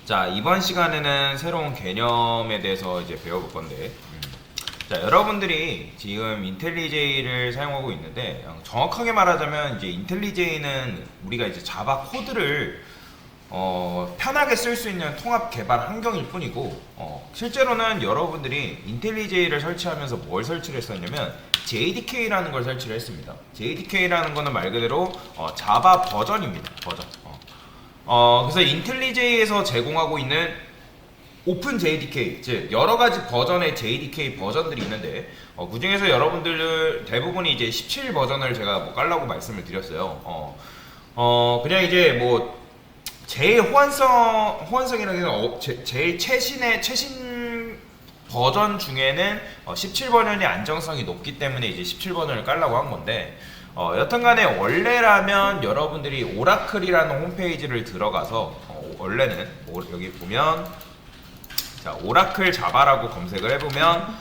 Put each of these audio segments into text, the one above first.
자, 이번 시간에는 새로운 개념에 대해서 이제 배워볼 건데, 자, 여러분들이 지금 인텔리제이를 사용하고 있는데, 정확하게 말하자면 이제 인텔리제이는 우리가 이제 자바 코드를 편하게 쓸 수 있는 통합 개발 환경일 뿐이고, 실제로는 여러분들이 인텔리제이를 설치하면서 뭘 설치를 했었냐면 JDK라는 걸 설치를 했습니다. JDK라는 거는 말 그대로 자바 버전입니다. 버전. 그래서 인텔리제이에서 제공하고 있는 오픈 JDK, 즉 여러 가지 버전의 JDK 버전들이 있는데 그 중에서 여러분들 대부분이 이제 17 버전을 제가 뭐 깔라고 말씀을 드렸어요. 그냥 이제 뭐 제일 호환성이라는 게 제일 최신 버전 중에는 17 버전이 안정성이 높기 때문에 이제 17 버전을 깔라고 한 건데. 여튼간에 원래라면 여러분들이 오라클이라는 홈페이지를 들어가서 원래는 여기 보면 자 오라클 자바라고 검색을 해보면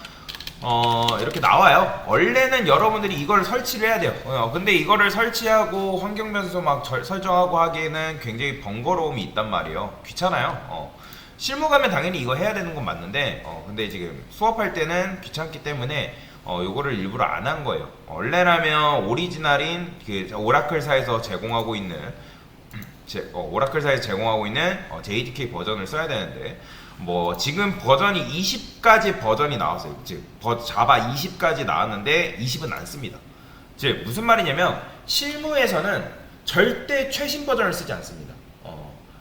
이렇게 나와요. 원래는 여러분들이 이걸 설치를 해야 돼요. 근데 이거를 설치하고 환경 변수 막 설정하고 하기에는 굉장히 번거로움이 있단 말이에요. 귀찮아요. 실무 가면 당연히 이거 해야 되는 건 맞는데 근데 지금 수업할 때는 귀찮기 때문에 요거를 일부러 안 한 거예요. 원래라면 오리지널인 그 오라클사에서 제공하고 있는 JDK 버전을 써야 되는데 뭐 지금 버전이 20까지 버전이 나왔어요. 즉 자바 20까지 나왔는데 20은 안 씁니다. 즉 무슨 말이냐면 실무에서는 절대 최신 버전을 쓰지 않습니다.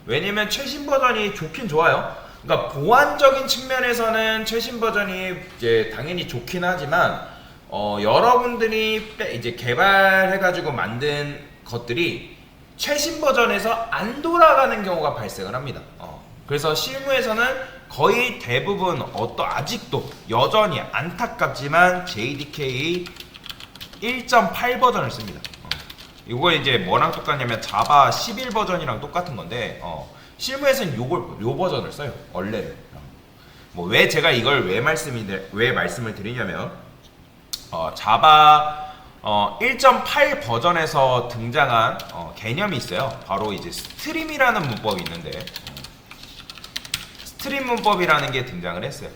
왜냐면 최신 버전이 좋긴 좋아요. 그러니까 보안적인 측면에서는 최신 버전이 이제 당연히 좋긴 하지만 여러분들이 이제 개발해가지고 만든 것들이 최신 버전에서 안 돌아가는 경우가 발생을 합니다. 그래서 실무에서는 거의 대부분 아직도 여전히 안타깝지만 JDK 1.8 버전을 씁니다. 이거 이제 뭐랑 똑같냐면 자바 11 버전이랑 똑같은 건데 실무에서는 요 버전을 써요. 원래는. 뭐 왜 제가 이걸 왜 말씀을 드리냐면 자바 1.8 버전에서 등장한 개념이 있어요. 바로 이제 스트림이라는 문법이 있는데 스트림 문법이라는 게 등장을 했어요.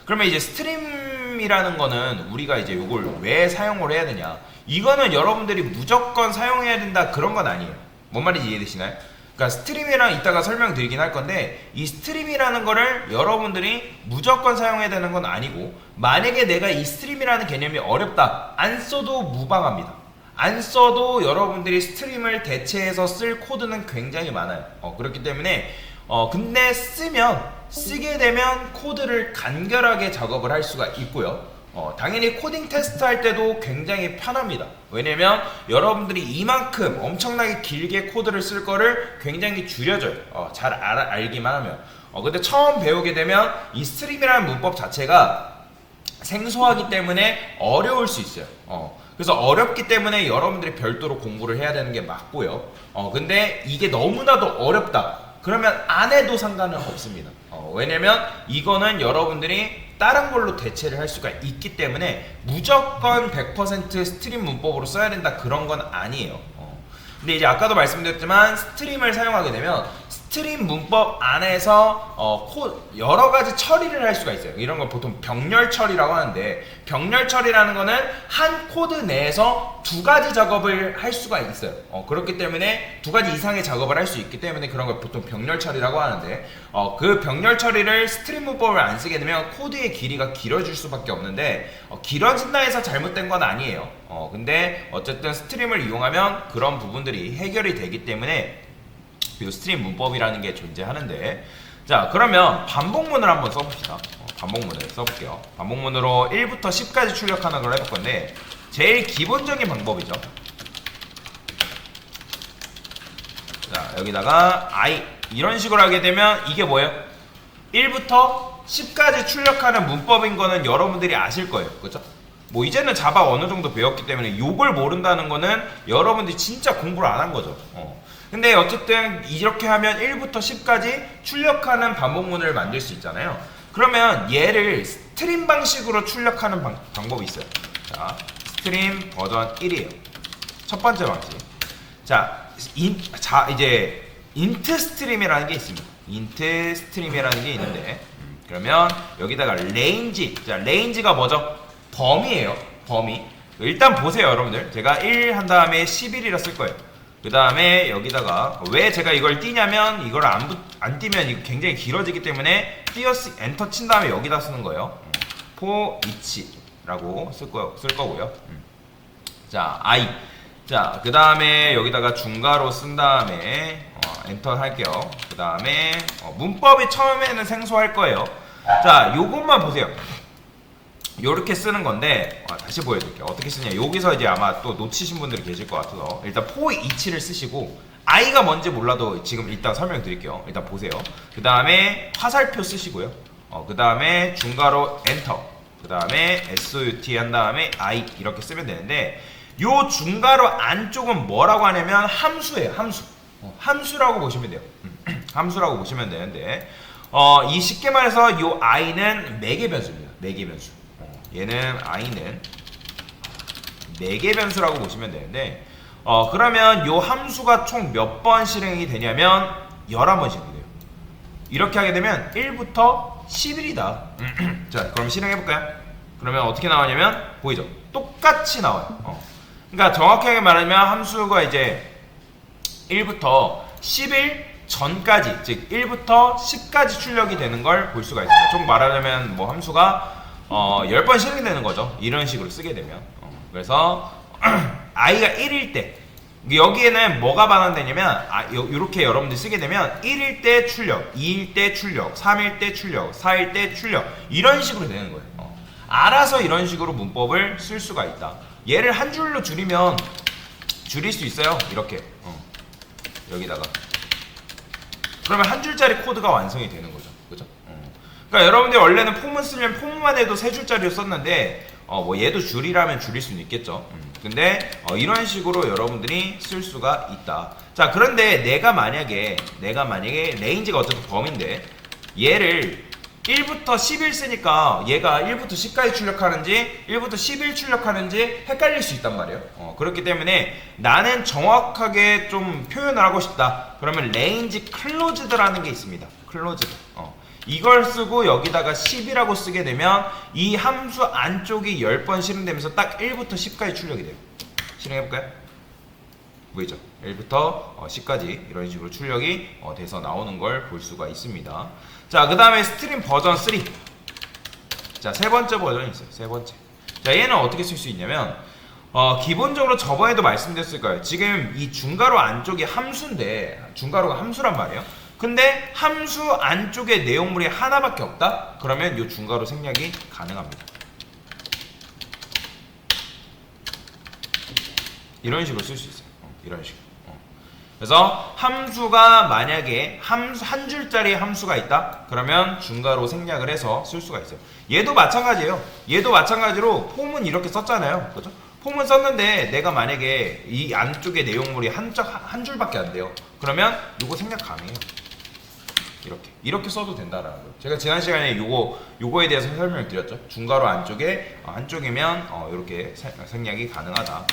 그러면 이제 스트림이라는 거는 우리가 이제 이걸 왜 사용을 해야 되냐? 이거는 여러분들이 무조건 사용해야 된다 그런 건 아니에요. 뭔 말인지 이해되시나요? 그러니까 스트림이랑 이따가 설명드리긴 할 건데 이 스트림이라는 거를 여러분들이 무조건 사용해야 되는 건 아니고 만약에 내가 이 스트림이라는 개념이 어렵다 안 써도 무방합니다. 안 써도 여러분들이 스트림을 대체해서 쓸 코드는 굉장히 많아요. 그렇기 때문에 근데 쓰게 되면 코드를 간결하게 작업을 할 수가 있고요. 당연히 코딩 테스트 할 때도 굉장히 편합니다. 왜냐면 여러분들이 이만큼 엄청나게 길게 코드를 쓸 거를 굉장히 줄여줘요. 잘 알기만 하면. 근데 처음 배우게 되면 이 스트림이라는 문법 자체가 생소하기 때문에 어려울 수 있어요. 그래서 어렵기 때문에 여러분들이 별도로 공부를 해야 되는 게 맞고요. 근데 이게 너무나도 어렵다. 그러면 안 해도 상관은 없습니다. 왜냐면 이거는 여러분들이 다른 걸로 대체를 할 수가 있기 때문에 무조건 100% 스트림 문법으로 써야 된다 그런 건 아니에요. 근데 이제 아까도 말씀드렸지만 스트림을 사용하게 되면 스트림 문법 안에서 여러 가지 처리를 할 수가 있어요. 이런 걸 보통 병렬 처리라고 하는데 병렬 처리라는 거는 한 코드 내에서 두 가지 작업을 할 수가 있어요. 그렇기 때문에 두 가지 이상의 작업을 할 수 있기 때문에 그런 걸 보통 병렬 처리라고 하는데 그 병렬 처리를 스트림 문법을 안 쓰게 되면 코드의 길이가 길어질 수밖에 없는데 길어진다 해서 잘못된 건 아니에요. 근데 어쨌든 스트림을 이용하면 그런 부분들이 해결이 되기 때문에 이 스트림 문법이라는 게 존재하는데 자 그러면 반복문을 한번 써봅시다. 반복문을 써볼게요. 반복문으로 1부터 10까지 출력하는 걸 해볼 건데 제일 기본적인 방법이죠. 자 여기다가 I 이런 식으로 하게 되면 이게 뭐예요? 1부터 10까지 출력하는 문법인 거는 여러분들이 아실 거예요. 그렇죠? 뭐 이제는 자바 어느 정도 배웠기 때문에 요걸 모른다는 거는 여러분들이 진짜 공부를 안 한 거죠. 근데 어쨌든 이렇게 하면 1부터 10까지 출력하는 반복문을 만들 수 있잖아요. 그러면 얘를 스트림 방식으로 출력하는 방법이 있어요. 자, 스트림 버전 1이에요. 첫 번째 방식. 자, 이제 인트 스트림이라는 게 있습니다. int 스트림이라는 게 있는데 그러면 여기다가 range. 자, range가 뭐죠? 범위예요. 범위. 일단 보세요, 여러분들. 제가 1 한 다음에 11이라 쓸 거예요. 그 다음에 여기다가 왜 제가 이걸 띄냐면 이걸 안 띄면 이거 굉장히 길어지기 때문에 띄어쓰 엔터 친 다음에 여기다 쓰는 거예요. for each라고 쓸 거고요. 자, i. 자, 그 다음에 여기다가 중괄호 쓴 다음에 엔터 할게요. 그 다음에 문법이 처음에는 생소할 거예요. 자, 요것만 보세요. 요렇게 쓰는 건데 다시 보여드릴게요. 어떻게 쓰냐. 여기서 이제 아마 또 놓치신 분들이 계실 것 같아서 일단 for each를 쓰시고 i가 뭔지 몰라도 지금 일단 설명드릴게요. 일단 보세요. 그 다음에 화살표 쓰시고요. 그 다음에 중괄호 엔터. 그 다음에 SOUT 한 다음에 I 이렇게 쓰면 되는데 요 중괄호 안쪽은 뭐라고 하냐면 함수예요. 함수. 함수라고 보시면 돼요. 함수라고 보시면 되는데 이 쉽게 말해서 요 i는 매개 변수입니다. 매개 변수. 얘는 i는 매개 변수라고 보시면 되는데 그러면 요 함수가 총 몇 번 실행이 되냐면 11번 실행이 돼요. 이렇게 하게 되면 1부터 11이다. 자, 그럼 실행해볼까요? 그러면 어떻게 나오냐면 보이죠? 똑같이 나와요. 그러니까 정확하게 말하면 함수가 이제 1부터 11 전까지, 즉 1부터 10까지 출력이 되는 걸 볼 수가 있어요. 좀 말하자면 뭐 함수가 10번 실행이 되는 거죠. 이런 식으로 쓰게 되면. 그래서 i가 1일 때 여기에는 뭐가 반환되냐면 이렇게 여러분들이 쓰게 되면 1일 때 출력, 2일 때 출력, 3일 때 출력, 4일 때 출력 이런 식으로 되는 거예요. 알아서 이런 식으로 문법을 쓸 수가 있다. 얘를 한 줄로 줄이면 줄일 수 있어요. 이렇게 여기다가 그러면 한 줄짜리 코드가 완성이 되는 거죠. 그죠? 그러니까 여러분들 원래는 폼을 쓰면 폼만 해도 세 줄짜리로 썼는데 뭐 얘도 줄이라면 줄일 수는 있겠죠. 근데 이런 식으로 여러분들이 쓸 수가 있다. 자, 그런데 내가 만약에 레인지가 어쨌든 범위인데 얘를 1부터 11 쓰니까 얘가 1부터 10까지 출력하는지 1부터 11 출력하는지 헷갈릴 수 있단 말이에요. 그렇기 때문에 나는 정확하게 좀 표현을 하고 싶다. 그러면 range closed라는 게 있습니다. closed. 이걸 쓰고 여기다가 10이라고 쓰게 되면 이 함수 안쪽이 10번 실행되면서 딱 1부터 10까지 출력이 돼요. 실행해볼까요? 보이죠? 1부터 10까지 이런 식으로 출력이 돼서 나오는 걸 볼 수가 있습니다. 자, 그 다음에 스트림 버전 3. 자, 세 번째 버전이 있어요. 세 번째. 자, 얘는 어떻게 쓸 수 있냐면 기본적으로 저번에도 말씀드렸을 거예요. 지금 이 중괄호 안쪽이 함수인데 중괄호가 함수란 말이에요. 근데 함수 안쪽에 내용물이 하나밖에 없다? 그러면 이 중괄호 생략이 가능합니다. 이런 식으로 쓸 수 있어요. 이런 식으로. 그래서 함수가 만약에 한 줄짜리 함수가 있다? 그러면 중괄호 생략을 해서 쓸 수가 있어요. 얘도 마찬가지예요. 얘도 마찬가지로 폼은 이렇게 썼잖아요. 그죠? 폼은 썼는데 내가 만약에 이 안쪽에 내용물이 한 줄밖에 안 돼요. 그러면 이거 생략 가능해요. 이렇게 써도 된다라는 거예요. 제가 지난 시간에 요거에 대해서 설명을 드렸죠. 중괄호 한쪽이면 이렇게 생략이 가능하다.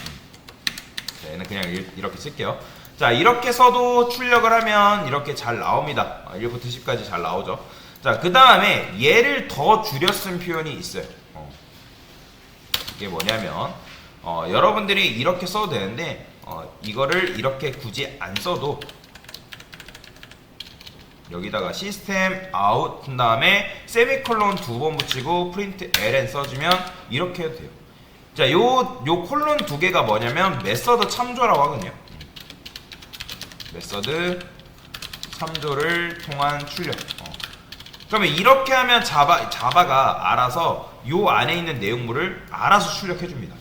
자, 얘는 그냥 이렇게 쓸게요. 자, 이렇게 써도 출력을 하면 이렇게 잘 나옵니다. 1부터 10까지 잘 나오죠. 자, 그 다음에 얘를 더 줄여 쓴 표현이 있어요. 이게 뭐냐면 여러분들이 이렇게 써도 되는데 이거를 이렇게 굳이 안 써도 여기다가 시스템 아웃 한 다음에 세미콜론 2번 붙이고 프린트 ln 써주면 이렇게 해도 돼요. 자, 요 콜론 2개가 뭐냐면 메서드 참조라고 하거든요. 메서드 참조를 통한 출력. 그러면 이렇게 하면 자바가 알아서 요 안에 있는 내용물을 알아서 출력해 줍니다.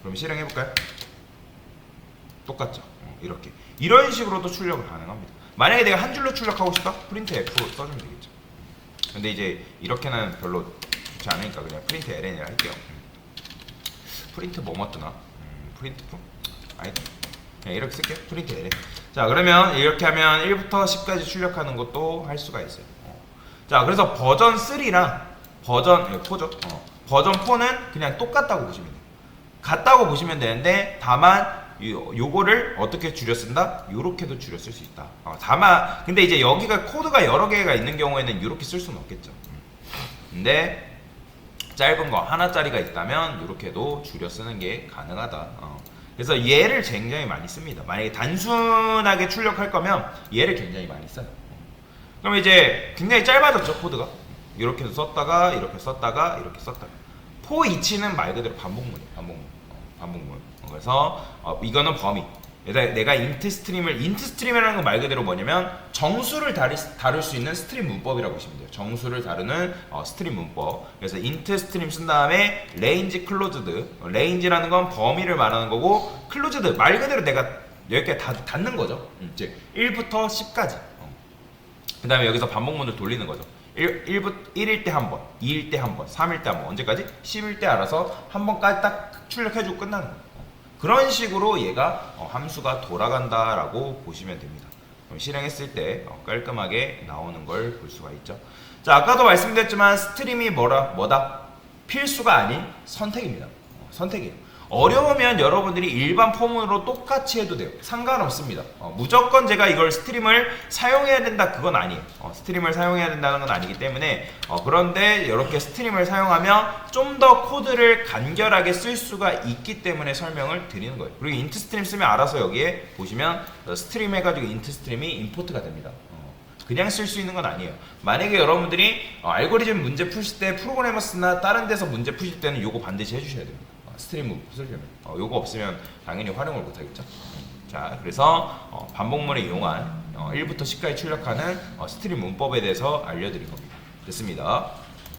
그럼 실행해 볼까요? 똑같죠. 이렇게 이런 식으로도 출력을 가능합니다. 만약에 내가 한 줄로 출력하고 싶다? 프린트 F 써주면 되겠죠. 근데 이제 이렇게는 별로 좋지 않으니까 그냥 프린트 ln이라 할게요. 프린트 뭐뭐 뜨나? 프린트 품? 아니다. 그냥 이렇게 쓸게요. 프린트 ln. 자, 그러면 이렇게 하면 1부터 10까지 출력하는 것도 할 수가 있어요. 자, 그래서 버전 3랑 버전 4죠. 버전 4는 그냥 똑같다고 보시면 돼요. 같다고 보시면 되는데 다만 요거를 어떻게 줄여 쓴다? 요렇게도 줄여 쓸 수 있다. 다만 근데 이제 여기가 코드가 여러 개가 있는 경우에는 요렇게 쓸 수는 없겠죠. 근데 짧은 거 하나짜리가 있다면 이렇게도 줄여 쓰는 게 가능하다. 그래서 얘를 굉장히 많이 씁니다. 만약에 단순하게 출력할 거면 얘를 굉장히 많이 써요. 그럼 이제 굉장히 짧아졌죠, 코드가. 이렇게도 썼다가 이렇게 썼다가 이렇게 썼다가. for each는 말 그대로 반복문이에요. 반복문. 그래서 이거는 범위. 내가 int 스트림이라는 건 말 그대로 뭐냐면 정수를 다룰 수 있는 스트림 문법이라고 보시면 돼요. 정수를 다루는 스트림 문법. 그래서 int 스트림 쓴 다음에 range closed. range라는 건 범위를 말하는 거고 closed 말 그대로 내가 여기까지 닫는 거죠. 즉 1부터 10까지. 그 다음에 여기서 반복문을 돌리는 거죠. 1일 때 한 번, 2일 때 한 번, 3일 때 한 번, 언제까지? 10일 때 알아서 한 번까지 딱 출력해주고 끝나는 거예요. 그런 식으로 얘가 함수가 돌아간다라고 보시면 됩니다. 그럼 실행했을 때 깔끔하게 나오는 걸 볼 수가 있죠. 자, 아까도 말씀드렸지만 스트림이 뭐다? 필수가 아닌 선택입니다. 선택이에요. 어려우면 여러분들이 일반 폼으로 똑같이 해도 돼요. 상관없습니다. 무조건 제가 이걸 스트림을 사용해야 된다 그건 아니에요. 스트림을 사용해야 된다는 건 아니기 때문에 그런데 이렇게 스트림을 사용하면 좀 더 코드를 간결하게 쓸 수가 있기 때문에 설명을 드리는 거예요. 그리고 인트 스트림 쓰면 알아서 여기에 보시면 스트림 해가지고 인트 스트림이 임포트가 됩니다. 그냥 쓸 수 있는 건 아니에요. 만약에 여러분들이 알고리즘 문제 푸실 때 프로그래머스나 다른 데서 문제 푸실 때는 이거 반드시 해주셔야 됩니다. 스트림 쓰려면 요거 없으면 당연히 활용을 못하겠죠. 자, 그래서 반복문을 이용한 1부터 10까지 출력하는 스트림 문법에 대해서 알려드린 겁니다. 됐습니다.